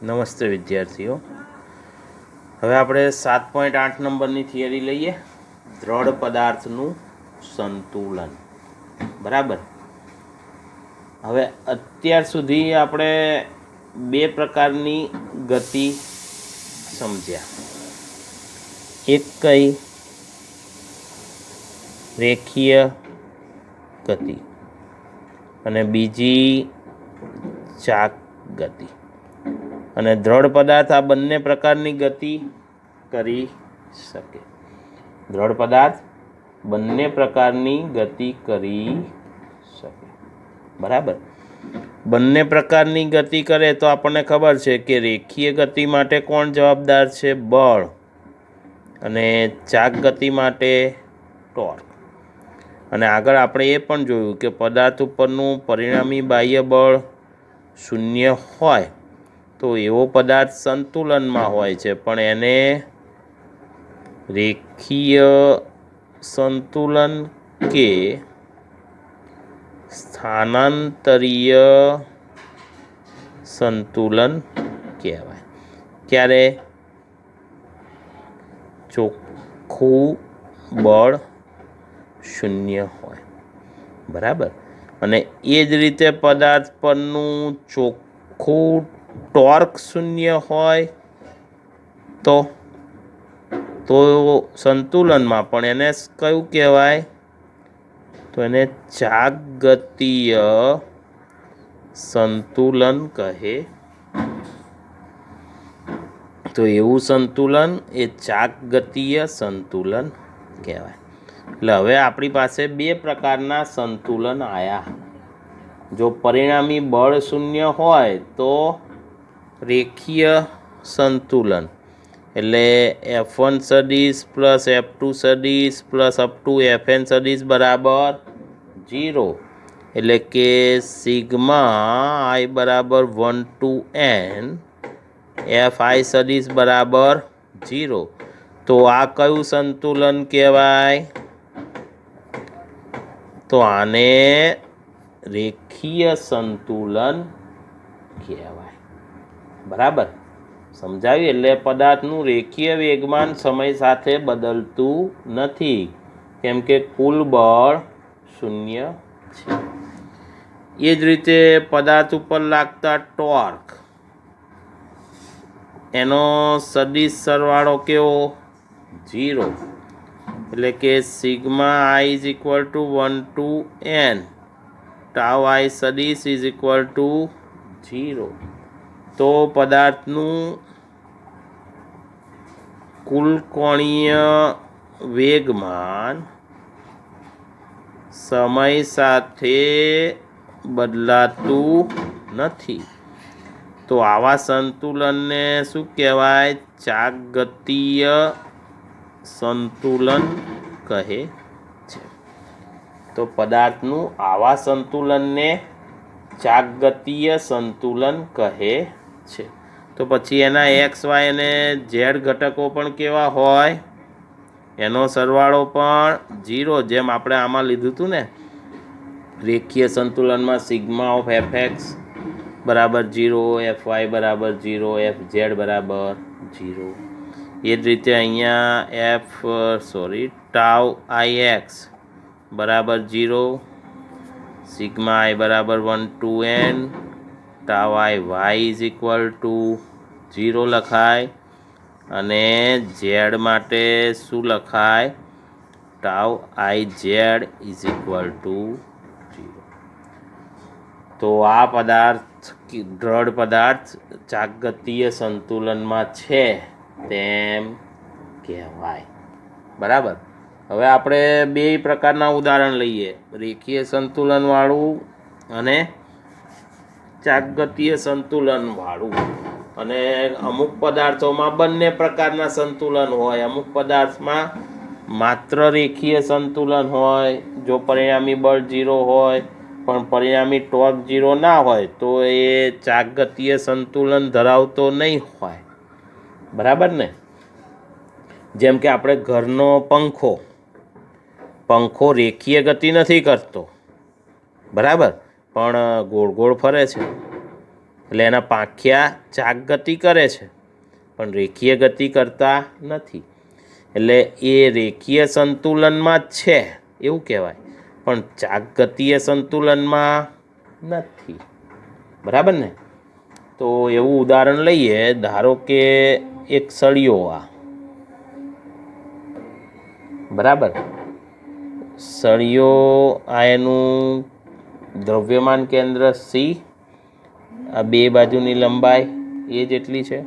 નમસ્તે વિદ્યાર્થીઓ. હવે આપણે 7.8 નંબરની થિયરી લઈએ. દ્રઢ પદાર્થનું સંતુલન. બરાબર. હવે અત્યાર સુધી આપણે બે પ્રકારની ગતિ સમજ્યા. એક કઈ રેખીય ગતિ અને બીજી ચાક ગતિ. અને દ્રઢ પદાર્થ આ બંને પ્રકારની ગતિ કરી શકે. દ્રઢ પદાર્થ બંને પ્રકારની ગતિ કરી શકે. બરાબર. બંને પ્રકારની ગતિ કરે તો આપણને ખબર છે કે રેખીય ગતિ માટે કોણ જવાબદાર છે? બળ. અને ચાક ગતિ માટે ટોર્ક. અને આગળ આપણે એ પણ જોયું કે પદાર્થ ઉપરનું પરિણામી બાહ્ય બળ શૂન્ય હોય તો એવો પદાર્થ સંતુલનમાં હોય છે, પણ એને રેખીય સંતુલન કે સ્થાનાંતરીય સંતુલન કહેવાય. ક્યારે? ચોખ્ખું બળ શૂન્ય હોય. બરાબર. અને એ જ રીતે પદાર્થ પરનું ચોખ્ખું ટોર્ક શૂન્ય હોય તો સંતુલનમાં, પણ એને કયું કહેવાય? તો એને ચાકગતીય સંતુલન કહે. તો એવું સંતુલન એ ચાકગતીય સંતુલન કહેવાય. એટલે હવે આપણી પાસે બે પ્રકારના સંતુલન આવ્યા. જો પરિણામી બળ શૂન્ય હોય તો રેખીય સંતુલન, એટલે F1 સદિશ પ્લસ F2 સદિશ પ્લસ અપ ટુ Fn સદિશ બરાબર 0. એટલે કે સિગ્મા i બરાબર 1 to n Fi સદિશ બરાબર 0. તો આ કયું સંતુલન કહેવાય? તો આને રેખીય સંતુલન કહેવાય. બરાબર. સમજાવ્યું? એટલે પદાર્થનું રેખીય વેગમાન સમય સાથે બદલતું નથી, કેમ કે કુલ બળ શૂન્ય છે. એ જ રીતે પદાર્થ ઉપર લાગતા ટોર્ક, એનો સદિશ સરવાળો કેવો? 0. એટલે કે sigma i is equal to 1 to n tau i સદિશ ઇઝ ઇક્વલ ટુ 0. તો પદાર્થનું કુલ કોણીય વેગમાન સમય સાથે બદલાતું નથી. તો આવા સંતુલનને શું કહેવાય? ચાકગતીય સંતુલન કહે છે. તો પદાર્થનું આવા સંતુલનને ચાકગતીય સંતુલન કહે છે. તો પછી એના એક્સ, વાય અને ઝેડ ઘટકો પણ કેવા હોય? એનો સરવાળો પણ 0. જેમ આપણે આમાં લીધું હતું ને, રેખીય સંતુલનમાં સિગ્મા ઓફ fx બરાબર 0, fy બરાબર 0, fz બરાબર 0. એ જ રીતે અહીંયા ટાઉ ix બરાબર 0, સિગ્મા i બરાબર 1 to n tau i y is equal to 0 લખાય. અને ઝેડ માટે શું લખાય? Tau i z is equal to 0. તો આ પદાર્થ, દ્રઢ પદાર્થ ચાકગતીય સંતુલનમાં છે તેમ કહેવાય. બરાબર. હવે આપણે બે પ્રકારના ઉદાહરણ લઈએ, રેખીય સંતુલન વાળું અને ચાકગતીય સંતુલન વાળું. અને અમુક પદાર્થોમાં બંને પ્રકારના સંતુલન હોય. અમુક પદાર્થમાં માત્ર રેખીય સંતુલન હોય. જો પરિણામી બળ 0 હોય પણ પરિણામી ટોર્ક 0 ના હોય તો એ ચાકગતીય સંતુલન ધરાવતો નહીં હોય. બરાબર ને? જેમ કે આપણે ઘરનો પંખો રેખીય ગતિ નથી કરતો, બરાબર, પણ ગોળ ગોળ ફરે છે. એટલે એના પાંખિયા ચાક ગતિ કરે છે પણ રેખીય ગતિ કરતા નથી, એટલે એ રેખીય સંતુલનમાં જ છે એવું કહેવાય, પણ ચાક ગતિય સંતુલનમાં નથી. બરાબર ને? તો એવું ઉદાહરણ લઈએ, ધારો કે એક સળિયો, આ બરાબર, સળિયો, આ એનું દ્રવ્યમાન કેન્દ્ર સી, આ બે બાજુની લંબાઈ એ જેટલી છે,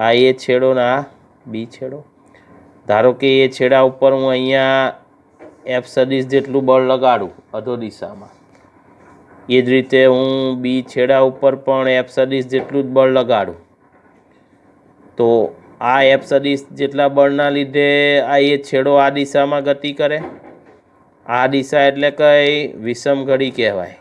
આ એ છેડો ને આ બી છેડો. ધારો કે એ છેડા ઉપર હું અહીંયા એફ સદીશ જેટલું બળ લગાડું અધો દિશામાં, એ જ રીતે હું બી છેડા ઉપર પણ એફ સદીશ જેટલું જ બળ લગાડું, તો આ એફ સદીશ જેટલા બળના લીધે આ એ છેડો આ દિશામાં ગતિ કરે. આ દિશા એટલે કઈ વિષમ ઘડી કહેવાય.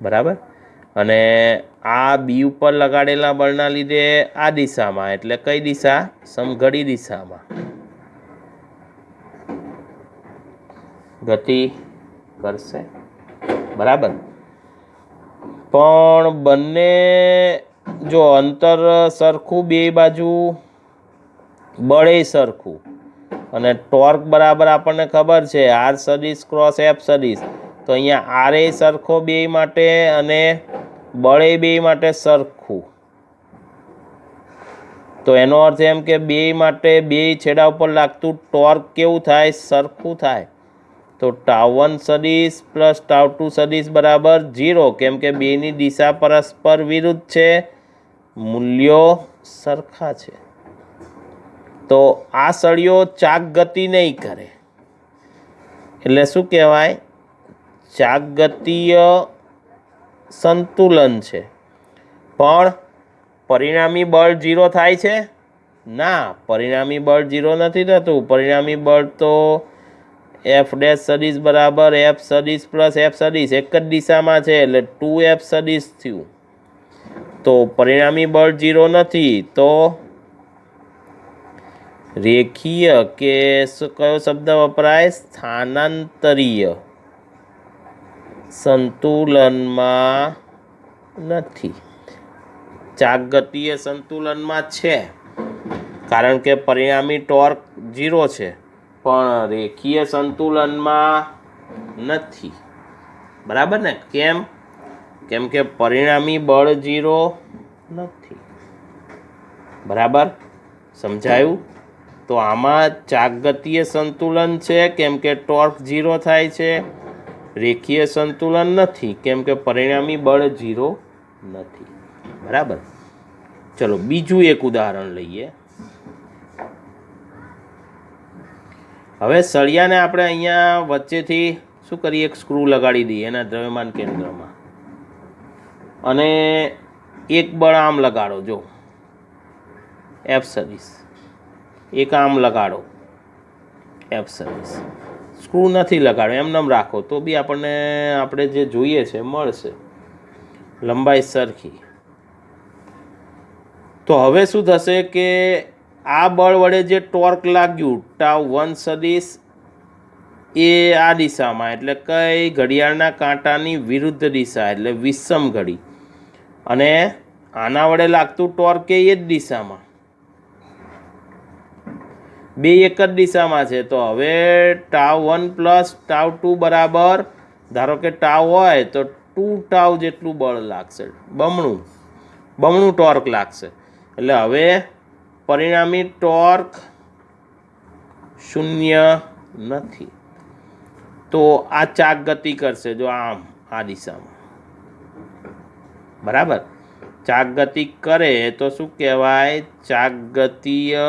બરાબર? અને આ બી ઉપર લગાડેલા બળના લીધે આ દિશામાં એટલે કઈ દિશા? સમઘડી દિશામાં ગતિ કરશે. બરાબર? પણ બંને જો અંતર સરખું, બે બાજુ બળે સરખું, અને ટોર્ક બરાબર આપણને ખબર છે આર સદીશ ક્રોસ એફ સદીશ, તો અહીંયા આર એ સરખો બે માટે અને બળે બે માટે સરખું. તો એનો અર્થ એમ કે બે માટે બે છેડા ઉપર લાગતું ટોર્ક કેવું થાય? સરખું થાય. તો ટાઉ1 સદીશ પ્લસ ટાઉ2 સદીશ બરાબર 0, કેમ કે બેની દિશા પરસ્પર વિરુદ્ધ છે, મૂલ્યો સરખા છે. તો આ સળિયો ચાક ગતિ નહીં કરે, એટલે શું કહેવાય? ચાક ગતિય સંતુલન છે. પણ પરિણામી બળ 0 થાય છે? ના, પરિણામી બળ 0 નથી થતું. પરિણામી બળ તો એફ ડેશ સદીશ બરાબર એફ સદીશ પ્લસ એફ સદીશ એક જ દિશામાં છે, એટલે 2f સદીશ થયું. તો પરિણામી બળ 0 નથી, તો રેખીય કે કયો શબ્દ વપરાય? સ્થાનાંતરીય સંતુલનમાં નથી. ચાક ગતિય સંતુલનમાં છે, કારણ કે પરિણામી ટોર્ક 0 છે, પણ રેખીય સંતુલનમાં નથી. બરાબર ને? કેમ? કેમ કે પરિણામી બળ 0 નથી. બરાબર? સમજાયું? તો આમાં ચાક ગતિય સંતુલન છે, કેમ કે ટોર્ક 0 થાય છે. રેખીય સંતુલન નથી, કેમ કે પરિણામી બળ 0 નથી. બરાબર? ચલો બીજું એક ઉદાહરણ લઈએ. હવે સળિયાને આપણે અહીંયા વચ્ચેથી શું કરીએ? એક સ્ક્રૂ લગાડી દઈએ એના દ્રવ્યમાન કેન્દ્રમાં, અને એક બળ આમ લગાડો, જો એફ સદીશ, એક આમ લગાડો એફ સદીશ. સ્ક્રૂ નથી લગાડો, એમનેમ રાખો તો બી આપણે જે જોઈએ છે મળશે, લંબાઈ સરખી. તો હવે શું થશે કે આ બળ વડે જે ટોર્ક લાગ્યું ટાઉ1 સદીશ એ આ દિશામાં, એટલે કઈ? ઘડિયાળના કાંટાની વિરુદ્ધ દિશા, એટલે વિષમ ઘડી. અને આના વડે લાગતું ટોર્ક એ જ દિશામાં, બે એક જ દિશામાં છે. તો હવે ટાઉ1 પ્લસ ટાઉ2 બરાબર, ધારો કે ટાઉ હોય તો 2 ટાઉ જેટલું બળ લાગશે, બમણું ટોર્ક લાગશે. એટલે હવે પરિણામી ટોર્ક 0 નથી. તો આ ચાક ગતિ કરશે, જો આમ આ દિશામાં. બરાબર? ચાક ગતિ કરે તો શું કહેવાય? ચાક ગતિય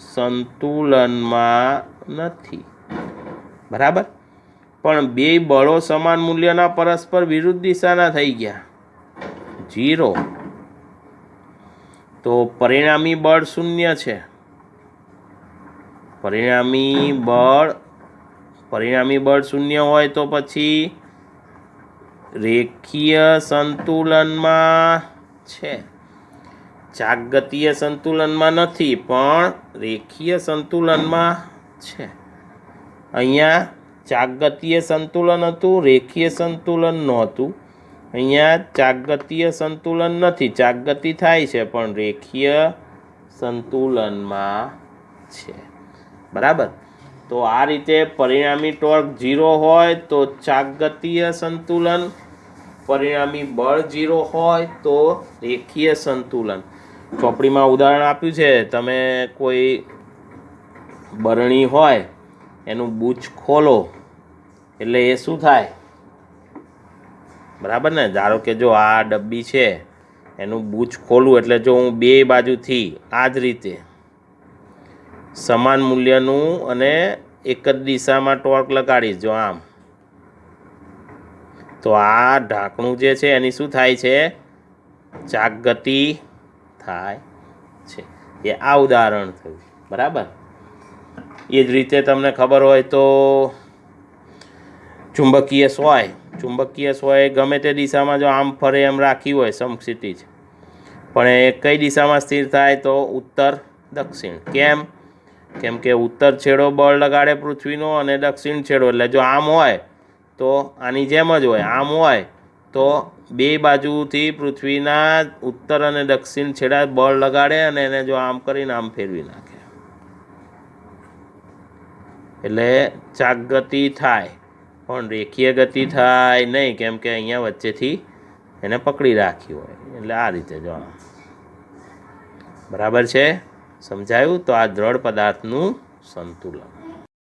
સંતુલનમાં નથી. બરાબર? પણ બે બળો સમાન મૂલ્યના પરસ્પર વિરુદ્ધ દિશાના થઈ ગયા, 0. તો પરિણામી બળ 0 છે. પરિણામી બળ 0 હોય તો પછી રેખીય સંતુલનમાં છે. ચાક ગતિય સંતુલનમાં નથી, પણ રેખીય સંતુલનમાં છે. અહીંયા ચાક ગતિય સંતુલન હતું, રેખીય સંતુલન નહોતું. અહીંયા ચાકગતીય સંતુલન નથી, ચાકગતિ થાય છે પણ રેખીય સંતુલનમાં છે, બરાબર. તો આ રીતે પરિણામી ટોર્ક 0 હોય તો ચાકગતીય સંતુલન, પરિણામી બળ 0 હોય તો રેખીય સંતુલન. ચોપડીમાં ઉદાહરણ આપ્યું છે, તમે કોઈ બરણી હોય એનું બૂચ ખોલો એટલે એ શું થાય, બરાબર ને. ધારો કે જો આ ડબ્બી છે એનું બૂચ ખોલવું એટલે જો હું બે બાજુથી આ જ રીતે સમાન મૂલ્યનું અને એક જ દિશામાં ટોર્ક લગાડીશ, જો આમ, તો આ ઢાંકણું જે છે એની શું થાય છે, ચાકગતિ થાય છે. એ આ ઉદાહરણ થયું, બરાબર. એ જ રીતે તમને ખબર હોય તો ચુંબકીય સોય ગમે તે દિશામાં જો આમ ફરે એમ રાખી હોય સમક્ષિતિજ, પણ એ કઈ દિશામાં સ્થિર થાય તો ઉત્તર દક્ષિણ. કેમ કે ઉત્તર છેડો બળ લગાડે પૃથ્વીનો અને દક્ષિણ છેડો, એટલે જો આમ હોય તો આની જેમ જ હોય, આમ હોય તો બે બાજુથી પૃથ્વીના ઉત્તર અને દક્ષિણ છેડા બળ લગાડે અને એને જો આમ કરીને આમ ફેરવી નાખે, એટલે ચાકગતિ થાય પણ રેખીય ગતિ થાય નહીં, કેમ કે અહીંયા વચ્ચેથી એને પકડી રાખી હોય. એટલે આ રીતે જો, બરાબર છે, સમજાયું. તો આ દ્રઢ પદાર્થનું સંતુલન.